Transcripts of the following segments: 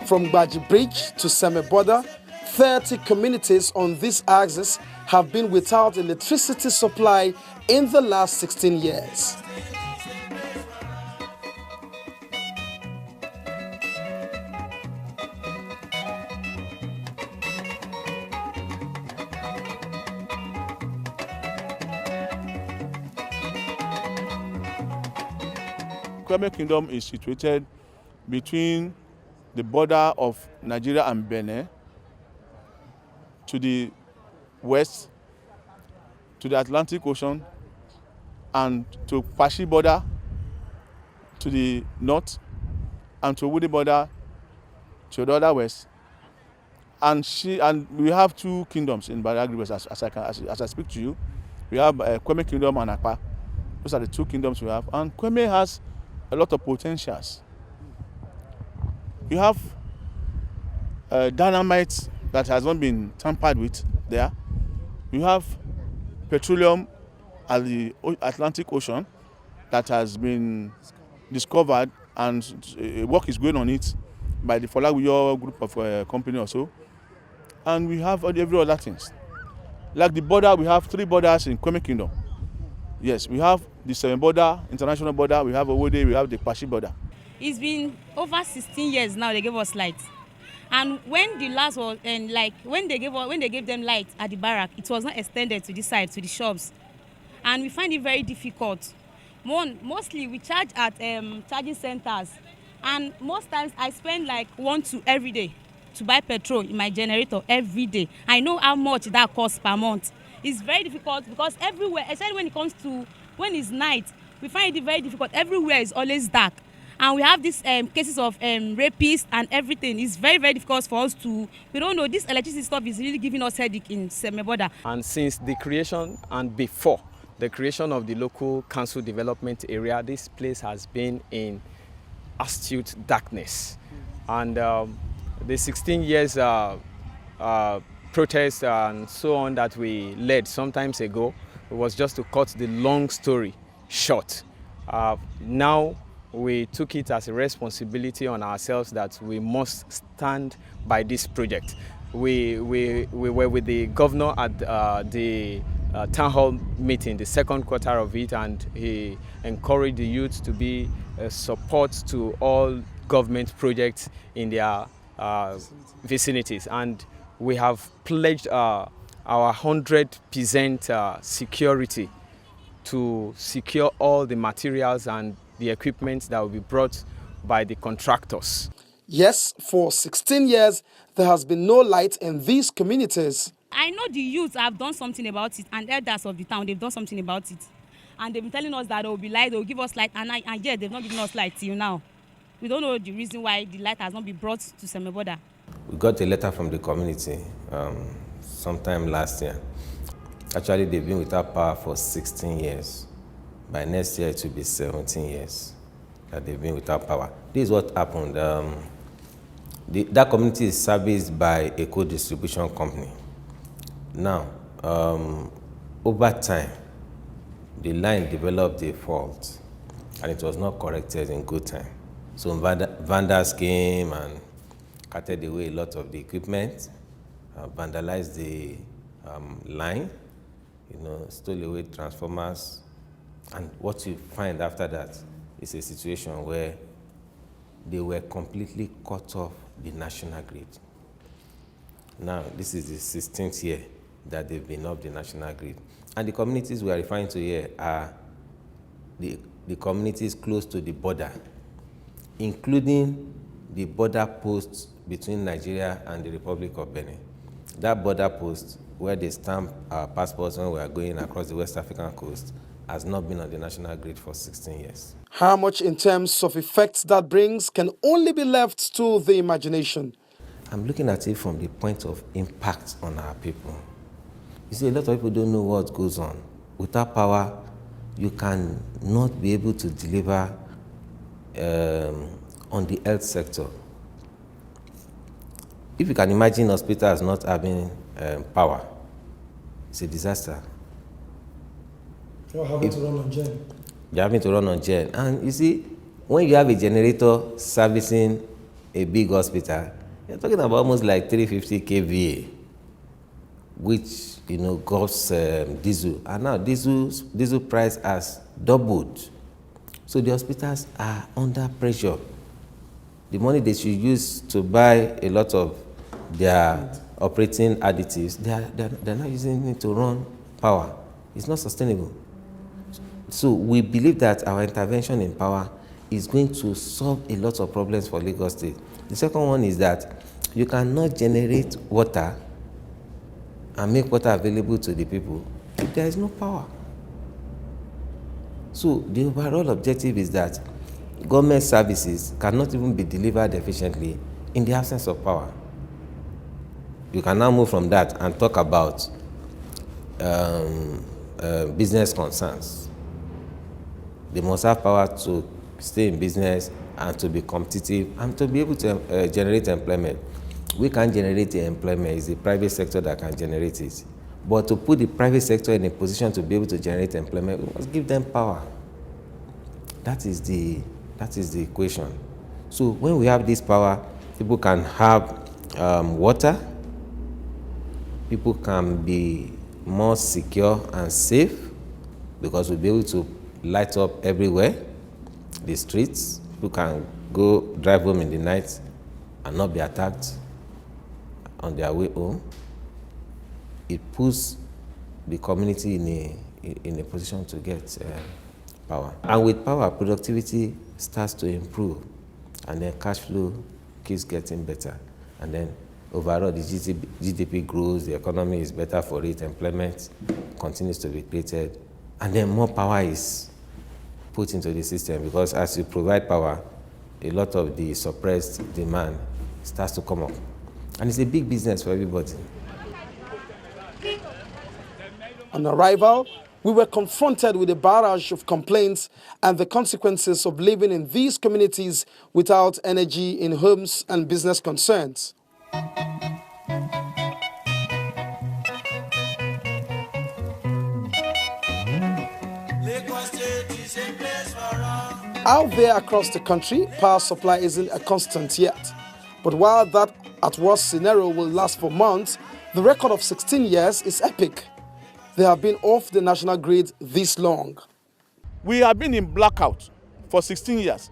From Badagry Bridge to Semeboda, 30 communities on this axis have been without electricity supply in the last 16 years. Kwame Kingdom is situated between the border of Nigeria and Benin to the west, to the Atlantic Ocean, and to Pashi border to the north, and to Woody border to the other west. And we have two kingdoms in Badagry West as I speak to you. We have Kwame Kingdom and Akpa. Those are the two kingdoms we have. And Kwame has a lot of potentials. You have dynamite that has not been tampered with there. You have petroleum at the Atlantic Ocean that has been discovered, and work is going on it by the OLAWALE group of company or so. And we have every other things. Like the border, we have 3 borders in Kwame Kingdom. Yes, we have the Semeboda international border, we have Owode, we have the Pashi border. It's been over 16 years now they gave us light. And when the last was, when they gave them light at the barrack, it was not extended to this side, to the shops. And we find it very difficult. Mostly we charge at charging centers. And most times I spend like 1-2 every day to buy petrol in my generator every day. I know how much that costs per month. It's very difficult because everywhere, especially when it's night, we find it very difficult. Everywhere is always dark. And we have these cases of rapists and everything. It's very, very difficult for us to, we don't know, this electricity stuff is really giving us headache in Semeboda. And since the creation and before the creation of the local council development area, this place has been in astute darkness. And the 16 years protest and so on that we led some times ago, it was just to cut the long story short. Now we took it as a responsibility on ourselves that we must stand by this project. We were with the governor at the town hall meeting, the second quarter of it, and he encouraged the youth to be support to all government projects in their vicinities. And we have pledged our 100% security to secure all the materials and the equipment that will be brought by the contractors. Yes, for 16 years, there has been no light in these communities. I know the youth have done something about it, and elders of the town, they've done something about it. And they've been telling us that there will be light, they will give us light, and yet they've not given us light till now. We don't know the reason why the light has not been brought to Semeboda. We got a letter from the community sometime last year. Actually, they've been without power for 16 years. By next year, it will be 17 years that they've been without power. This is what happened. That community is serviced by a co-distribution company. Now, over time, the line developed a fault, and it was not corrected in good time. So vandals came and carted away a lot of the equipment, vandalized the line, stole away transformers. And what you find after that is a situation where they were completely cut off the national grid. Now, this is the 16th year that they've been off the national grid. And the communities we are referring to here are the communities close to the border, including the border posts between Nigeria and the Republic of Benin. That border post, where they stamp our passports when we are going across the West African coast, has not been on the national grid for 16 years. How much in terms of effects that brings can only be left to the imagination. I'm looking at it from the point of impact on our people. You see, a lot of people don't know what goes on. Without power, you can not be able to deliver on the health sector. If you can imagine hospitals not having power, it's a disaster. You're having to run on gen. You're having to run on gen. And you see, when you have a generator servicing a big hospital, You're talking about almost like 350 kVA, which, goes diesel. And now diesel price has doubled. So the hospitals are under pressure. The money they should use to buy a lot of their operating additives, they're not using it to run power. It's not sustainable. So we believe that our intervention in power is going to solve a lot of problems for Lagos State. The second one is that you cannot generate water and make water available to the people if there is no power. So the overall objective is that government services cannot even be delivered efficiently in the absence of power. You can now move from that and talk about business concerns. They must have power to stay in business and to be competitive and to be able to generate employment. We can't generate the employment, it's the private sector that can generate it. But to put the private sector in a position to be able to generate employment, we must give them power. That is the equation. So when we have this power, people can have water, people can be more secure and safe because we'll be able to light up everywhere, the streets. People can go drive home in the night and not be attacked on their way home. It puts the community in a position to get power. And with power, productivity starts to improve, and then cash flow keeps getting better. And then overall, the GDP grows, the economy is better for it, employment continues to be created, and then more power is put into the system, because as you provide power, a lot of the suppressed demand starts to come up. And it's a big business for everybody. On arrival, we were confronted with a barrage of complaints and the consequences of living in these communities without energy in homes and business concerns. Out there across the country, power supply isn't a constant yet. But while that at worst scenario will last for months, the record of 16 years is epic. They have been off the national grid this long. We have been in blackout for 16 years,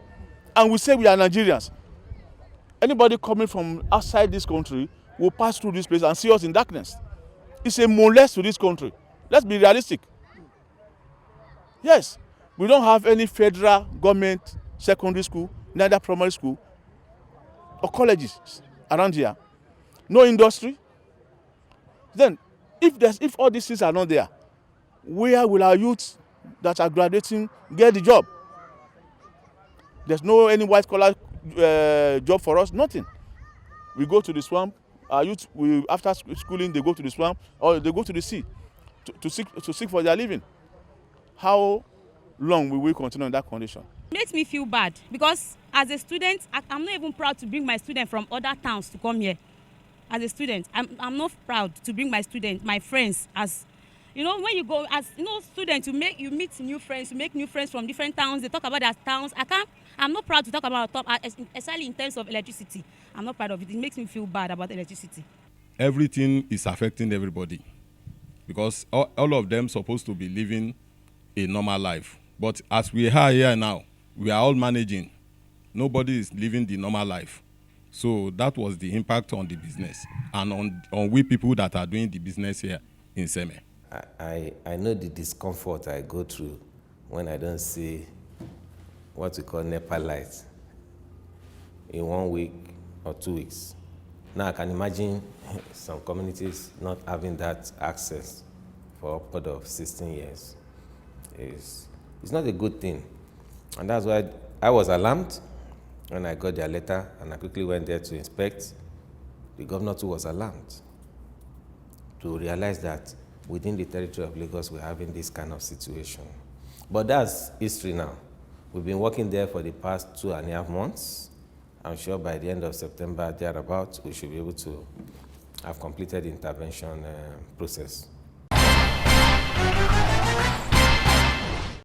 and we say we are Nigerians. Anybody coming from outside this country will pass through this place and see us in darkness. It's a molest to this country. Let's be realistic. Yes, we don't have any federal government secondary school, neither primary school or colleges around here. No industry. Then, if all these things are not there, where will our youth that are graduating get the job? There's no any white collar job for us, nothing. We go to the swamp. Our youth, after schooling, they go to the swamp or they go to the sea to seek for their living. How long will we continue in that condition? It makes me feel bad because as a student, I'm not even proud to bring my student from other towns to come here. As a student, I'm not proud to bring my student, my friends. As you know, when you go as student, you meet new friends, you make new friends from different towns. They talk about their towns. I'm not proud to talk about top, especially in terms of electricity. I'm not proud of it. It makes me feel bad about electricity. Everything is affecting everybody because all of them supposed to be living a normal life. But as we are here now, we are all managing. Nobody is living the normal life. So that was the impact on the business and on we people that are doing the business here in Seme. I know the discomfort I go through when I don't see what we call NEPA lights in 1 week or 2 weeks. Now I can imagine some communities not having that access for upward of 16 years. It's not a good thing. And that's why I was alarmed when I got their letter and I quickly went there to inspect. The governor too was alarmed to realize that within the territory of Lagos we're having this kind of situation. But that's history now. We've been working there for the past 2.5 months. I'm sure by the end of September, thereabout, we should be able to have completed the intervention process.